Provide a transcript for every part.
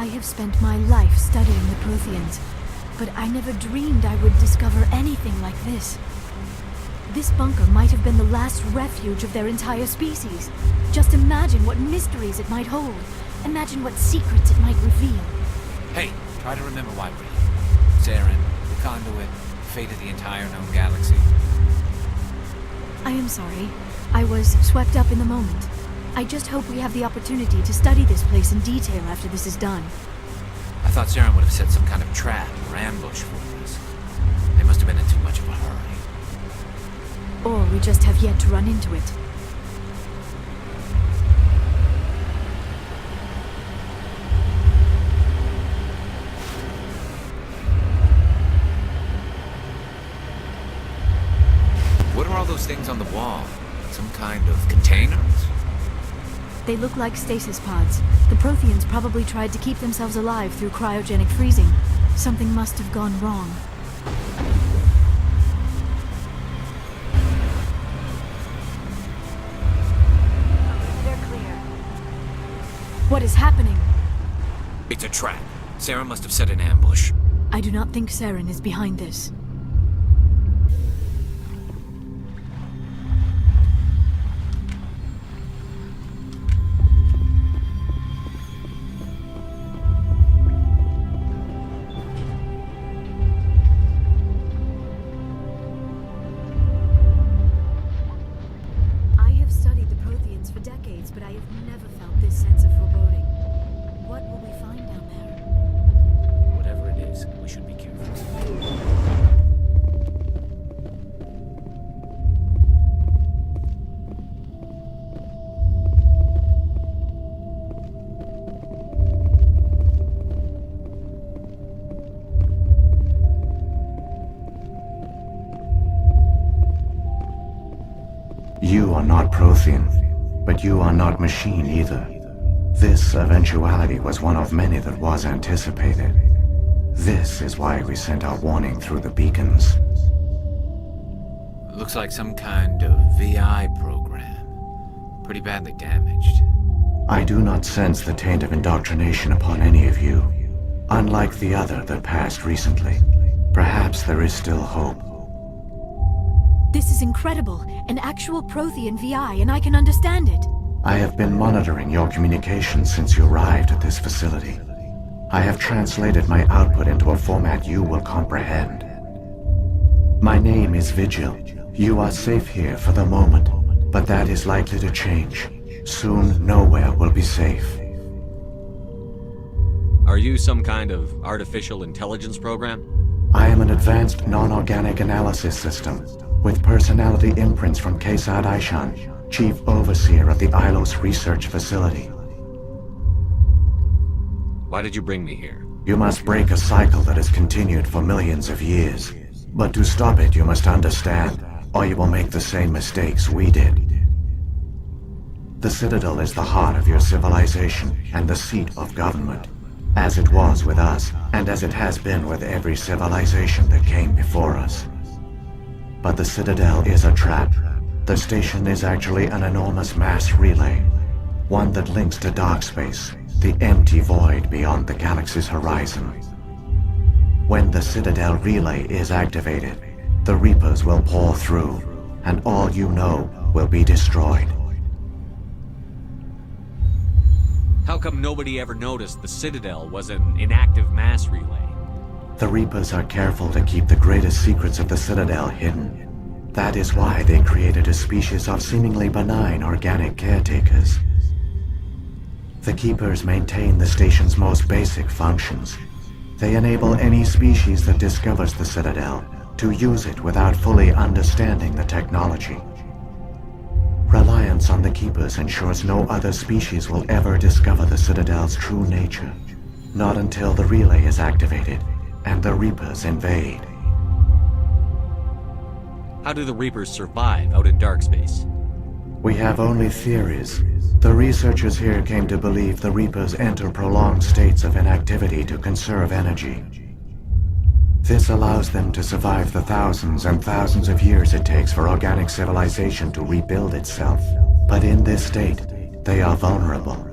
I have spent my life studying the Protheans, but I never dreamed I would discover anything like this. This bunker might have been the last refuge of their entire species. Just imagine what mysteries it might hold. Imagine what secrets it might reveal. Hey, try to remember why we're here. Saren, the conduit, the fate of the entire known galaxy. I am sorry. I was swept up in the moment. I just hope we have the opportunity to study this place in detail after this is done. I thought Saren would have set some kind of trap or ambush for us. They must have been in too much of a hurry. Or we just have yet to run into it. What are all those things on the wall? Some kind of containers? They look like stasis pods. The Protheans probably tried to keep themselves alive through cryogenic freezing. Something must have gone wrong. They're clear. What is happening? It's a trap. Saren must have set an ambush. I do not think Saren is behind this. For decades, but I have never felt this sense of foreboding. What will we find down there? Whatever it is, we should be careful. You are not Prothean. But you are not machine either. This eventuality was one of many that was anticipated. This is why we sent our warning through the beacons. Looks like some kind of VI program. Pretty badly damaged. I do not sense the taint of indoctrination upon any of you. Unlike the other that passed recently. Perhaps there is still hope. This is incredible. An actual Prothean VI, and I can understand it. I have been monitoring your communications since you arrived at this facility. I have translated my output into a format you will comprehend. My name is Vigil. You are safe here for the moment, but that is likely to change. Soon, nowhere will be safe. Are you some kind of artificial intelligence program? I am an advanced non-organic analysis system, with personality imprints from Kesad Aishan, Chief Overseer of the Ilos Research Facility. Why did you bring me here? You must break a cycle that has continued for millions of years. But to stop it, you must understand, or you will make the same mistakes we did. The Citadel is the heart of your civilization and the seat of government, as it was with us, and as it has been with every civilization that came before us. But the Citadel is a trap. The station is actually an enormous mass relay, one that links to dark space, the empty void beyond the galaxy's horizon. When the Citadel relay is activated, the Reapers will pour through, and all you know will be destroyed. How come nobody ever noticed the Citadel was an inactive mass relay? The Reapers are careful to keep the greatest secrets of the Citadel hidden. That is why they created a species of seemingly benign organic caretakers. The Keepers maintain the station's most basic functions. They enable any species that discovers the Citadel to use it without fully understanding the technology. Reliance on the Keepers ensures no other species will ever discover the Citadel's true nature. Not until the relay is activated and the Reapers invade. How do the Reapers survive out in dark space? We have only theories. The researchers here came to believe the Reapers enter prolonged states of inactivity to conserve energy. This allows them to survive the thousands and thousands of years it takes for organic civilization to rebuild itself. But in this state, they are vulnerable.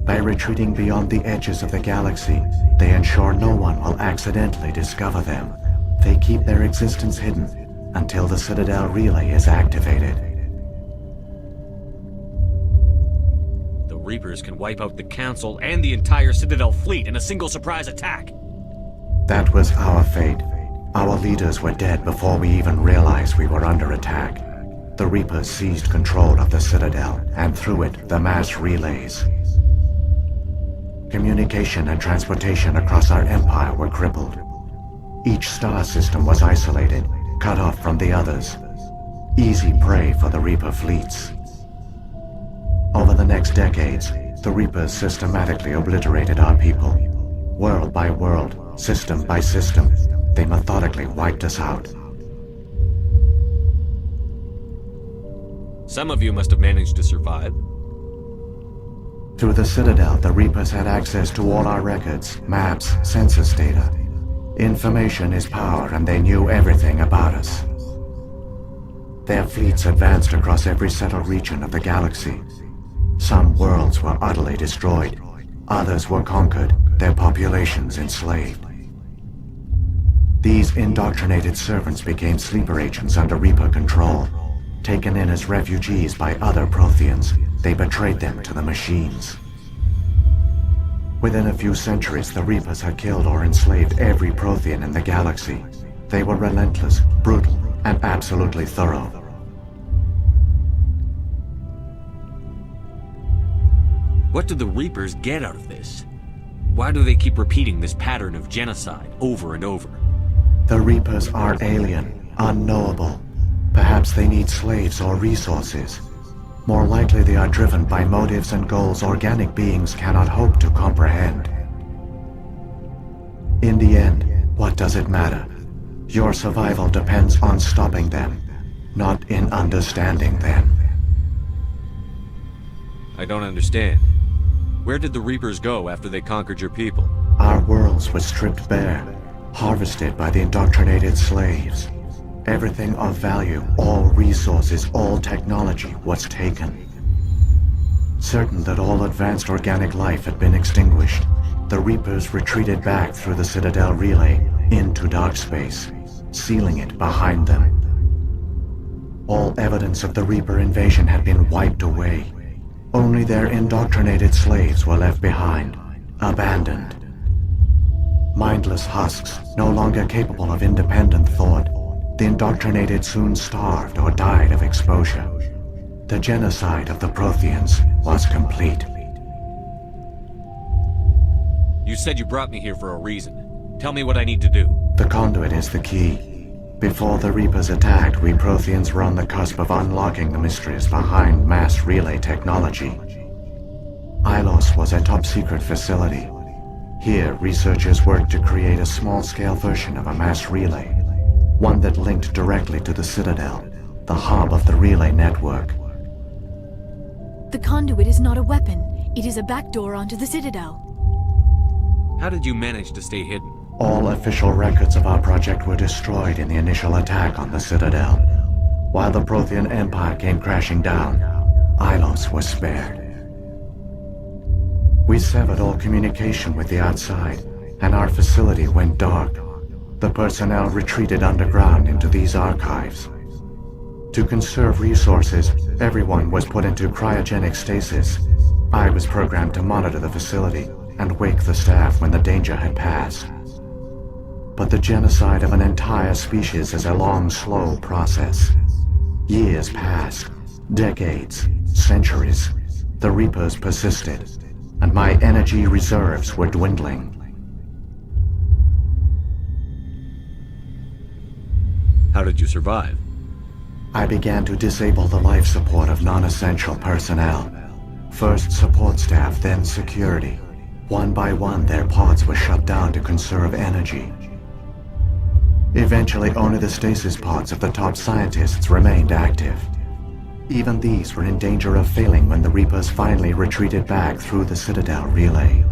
By retreating beyond the edges of the galaxy, they ensure no one will accidentally discover them. They keep their existence hidden until the Citadel relay is activated. The Reapers can wipe out the Council and the entire Citadel fleet in a single surprise attack. That was our fate. Our leaders were dead before we even realized we were under attack. The Reapers seized control of the Citadel, and through it, the mass relays. Communication and transportation across our empire were crippled. Each star system was isolated, cut off from the others. Easy prey for the Reaper fleets. Over the next decades, the Reapers systematically obliterated our people. World by world, system by system, they methodically wiped us out. Some of you must have managed to survive. Through the Citadel, the Reapers had access to all our records, maps, census data. Information is power, and they knew everything about us. Their fleets advanced across every settled region of the galaxy. Some worlds were utterly destroyed. Others were conquered, their populations enslaved. These indoctrinated servants became sleeper agents under Reaper control. Taken in as refugees by other Protheans, they betrayed them to the machines. Within a few centuries, the Reapers had killed or enslaved every Prothean in the galaxy. They were relentless, brutal, and absolutely thorough. What do the Reapers get out of this? Why do they keep repeating this pattern of genocide over and over? The Reapers are alien, unknowable. Perhaps they need slaves or resources. More likely they are driven by motives and goals organic beings cannot hope to comprehend. In the end, what does it matter? Your survival depends on stopping them, not in understanding them. I don't understand. Where did the Reapers go after they conquered your people? Our worlds were stripped bare, harvested by the indoctrinated slaves. Everything of value, all resources, all technology was taken. Certain that all advanced organic life had been extinguished, the Reapers retreated back through the Citadel relay into dark space, sealing it behind them. All evidence of the Reaper invasion had been wiped away. Only their indoctrinated slaves were left behind, abandoned. Mindless husks, no longer capable of independent thought, the indoctrinated soon starved or died of exposure. The genocide of the Protheans was complete. You said you brought me here for a reason. Tell me what I need to do. The conduit is the key. Before the Reapers attacked, we Protheans were on the cusp of unlocking the mysteries behind mass relay technology. Ilos was a top-secret facility. Here, researchers worked to create a small-scale version of a mass relay, one that linked directly to the Citadel, the hub of the relay network. The conduit is not a weapon. It is a backdoor onto the Citadel. How did you manage to stay hidden? All official records of our project were destroyed in the initial attack on the Citadel. While the Prothean Empire came crashing down, Ilos was spared. We severed all communication with the outside, and our facility went dark. The personnel retreated underground into these archives. To conserve resources, everyone was put into cryogenic stasis. I was programmed to monitor the facility and wake the staff when the danger had passed. But the genocide of an entire species is a long, slow process. Years passed, decades, centuries. The Reapers persisted, and my energy reserves were dwindling. How did you survive? I began to disable the life support of non-essential personnel. First support staff, then security. One by one, their pods were shut down to conserve energy. Eventually, only the stasis pods of the top scientists remained active. Even these were in danger of failing when the Reapers finally retreated back through the Citadel relay.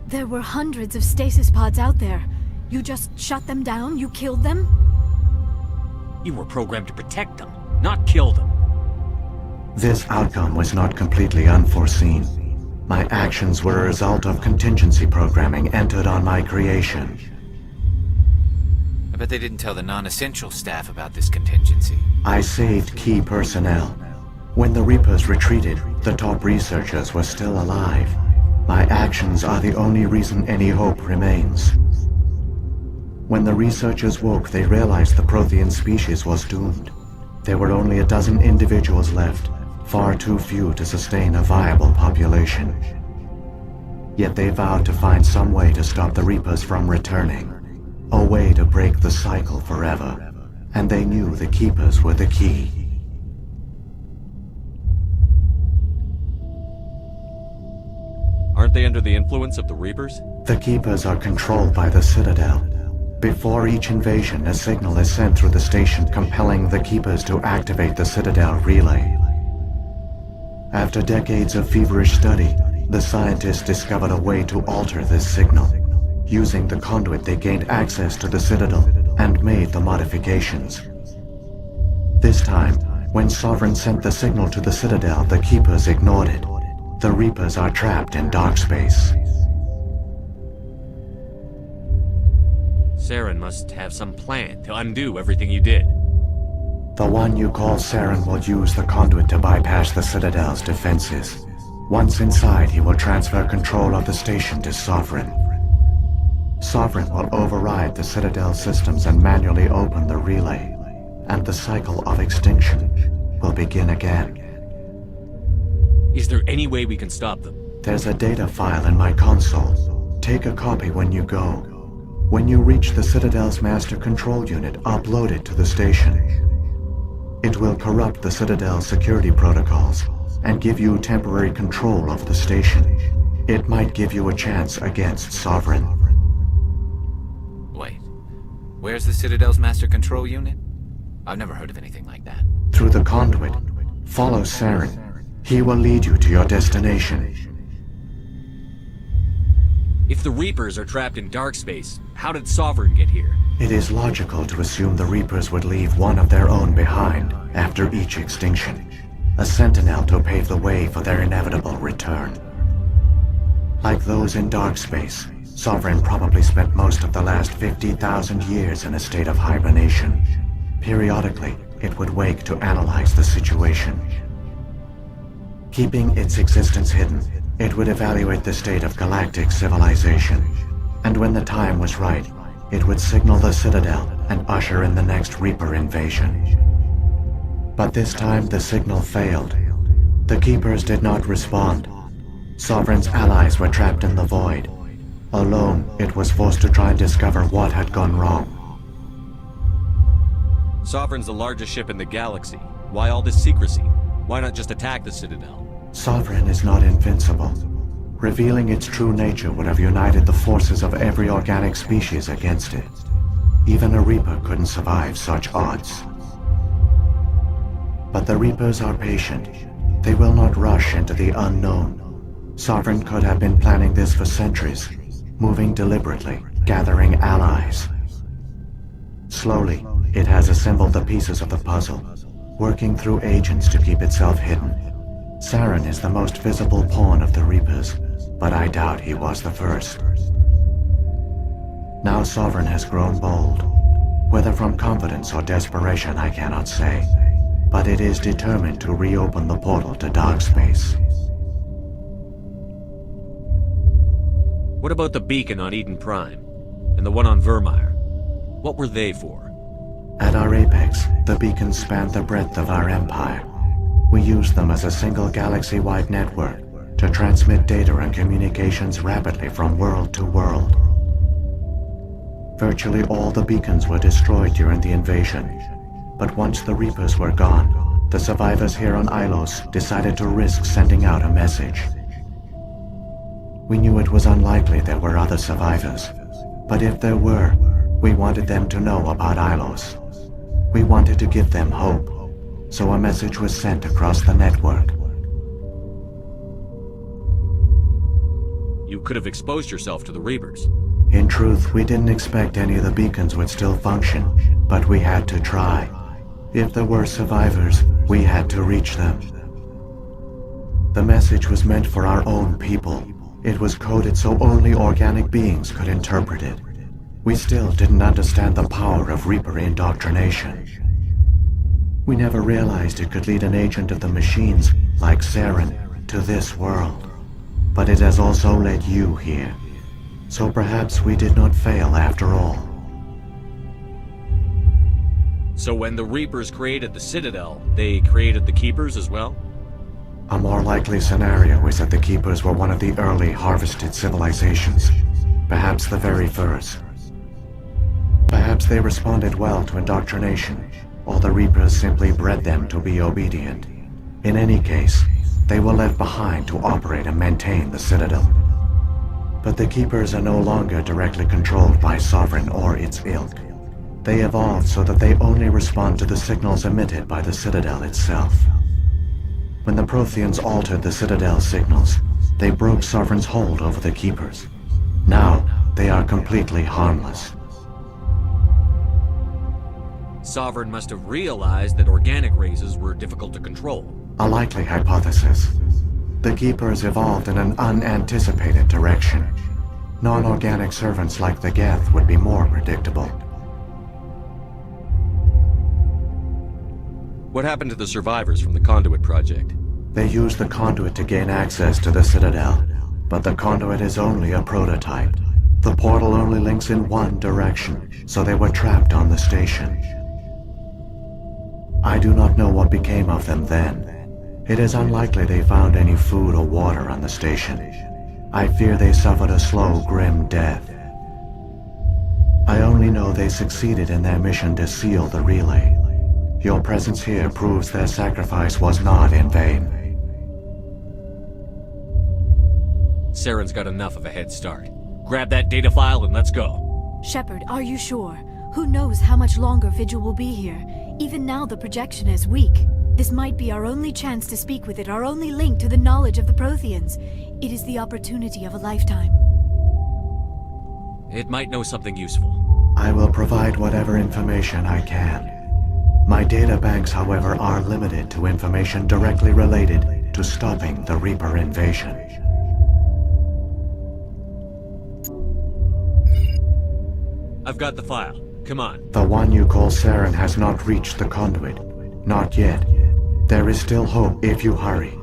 There were hundreds of stasis pods out there. You just shut them down? You killed them? You were programmed to protect them, not kill them. This outcome was not completely unforeseen. My actions were a result of contingency programming entered on my creation. I bet they didn't tell the non-essential staff about this contingency. I saved key personnel. When the Reapers retreated, the top researchers were still alive. My actions are the only reason any hope remains. When the researchers woke, they realized the Prothean species was doomed. There were only a dozen individuals left, far too few to sustain a viable population. Yet they vowed to find some way to stop the Reapers from returning. A way to break the cycle forever. And they knew the Keepers were the key. Aren't they under the influence of the Reapers? The Keepers are controlled by the Citadel. Before each invasion, a signal is sent through the station compelling the Keepers to activate the Citadel relay. After decades of feverish study, the scientists discovered a way to alter this signal. Using the conduit, they gained access to the Citadel and made the modifications. This time, when Sovereign sent the signal to the Citadel, the Keepers ignored it. The Reapers are trapped in dark space. Saren must have some plan to undo everything you did. The one you call Saren will use the conduit to bypass the Citadel's defenses. Once inside, he will transfer control of the station to Sovereign. Sovereign will override the Citadel systems and manually open the relay, and the cycle of extinction will begin again. Is there any way we can stop them? There's a data file in my console. Take a copy when you go. When you reach the Citadel's master control unit, upload it to the station. It will corrupt the Citadel's security protocols and give you temporary control of the station. It might give you a chance against Sovereign. Wait, where's the Citadel's master control unit? I've never heard of anything like that. Through the conduit, follow Saren. He will lead you to your destination. If the Reapers are trapped in dark space, how did Sovereign get here? It is logical to assume the Reapers would leave one of their own behind after each extinction. A sentinel to pave the way for their inevitable return. Like those in dark space, Sovereign probably spent most of the last 50,000 years in a state of hibernation. Periodically, it would wake to analyze the situation. Keeping its existence hidden, it would evaluate the state of galactic civilization. And when the time was right, it would signal the Citadel and usher in the next Reaper invasion. But this time the signal failed. The Keepers did not respond. Sovereign's allies were trapped in the void. Alone, it was forced to try and discover what had gone wrong. Sovereign's the largest ship in the galaxy. Why all this secrecy? Why not just attack the Citadel? Sovereign is not invincible. Revealing its true nature would have united the forces of every organic species against it. Even a Reaper couldn't survive such odds. But the Reapers are patient. They will not rush into the unknown. Sovereign could have been planning this for centuries, moving deliberately, gathering allies. Slowly, it has assembled the pieces of the puzzle, working through agents to keep itself hidden. Saren is the most visible pawn of the Reapers, but I doubt he was the first. Now Sovereign has grown bold. Whether from confidence or desperation, I cannot say. But it is determined to reopen the portal to dark space. What about the beacon on Eden Prime? And the one on Vermeer? What were they for? At our apex, the beacons spanned the breadth of our empire. We used them as a single galaxy-wide network to transmit data and communications rapidly from world to world. Virtually all the beacons were destroyed during the invasion, but once the Reapers were gone, the survivors here on Ilos decided to risk sending out a message. We knew it was unlikely there were other survivors, but if there were, we wanted them to know about Ilos. We wanted to give them hope, so a message was sent across the network. You could have exposed yourself to the Reapers. In truth, we didn't expect any of the beacons would still function, but we had to try. If there were survivors, we had to reach them. The message was meant for our own people. It was coded so only organic beings could interpret it. We still didn't understand the power of Reaper indoctrination. We never realized it could lead an agent of the machines, like Saren, to this world. But it has also led you here. So perhaps we did not fail after all. So when the Reapers created the Citadel, they created the Keepers as well? A more likely scenario is that the Keepers were one of the early harvested civilizations. Perhaps the very first. Perhaps they responded well to indoctrination, or the Reapers simply bred them to be obedient. In any case, they were left behind to operate and maintain the Citadel. But the Keepers are no longer directly controlled by Sovereign or its ilk. They evolved so that they only respond to the signals emitted by the Citadel itself. When the Protheans altered the Citadel's signals, they broke Sovereign's hold over the Keepers. Now, they are completely harmless. Sovereign must have realized that organic races were difficult to control. A likely hypothesis. The Keepers evolved in an unanticipated direction. Non-organic servants like the Geth would be more predictable. What happened to the survivors from the Conduit project? They used the conduit to gain access to the Citadel, but the conduit is only a prototype. The portal only links in one direction, so they were trapped on the station. I do not know what became of them then. It is unlikely they found any food or water on the station. I fear they suffered a slow, grim death. I only know they succeeded in their mission to seal the relay. Your presence here proves their sacrifice was not in vain. Saren's got enough of a head start. Grab that data file and let's go. Shepard, are you sure? Who knows how much longer Vigil will be here? Even now the projection is weak. This might be our only chance to speak with it, our only link to the knowledge of the Protheans. It is the opportunity of a lifetime. It might know something useful. I will provide whatever information I can. My data banks, however, are limited to information directly related to stopping the Reaper invasion. I've got the file. Come on. The one you call Saren has not reached the conduit. Not yet. There is still hope if you hurry.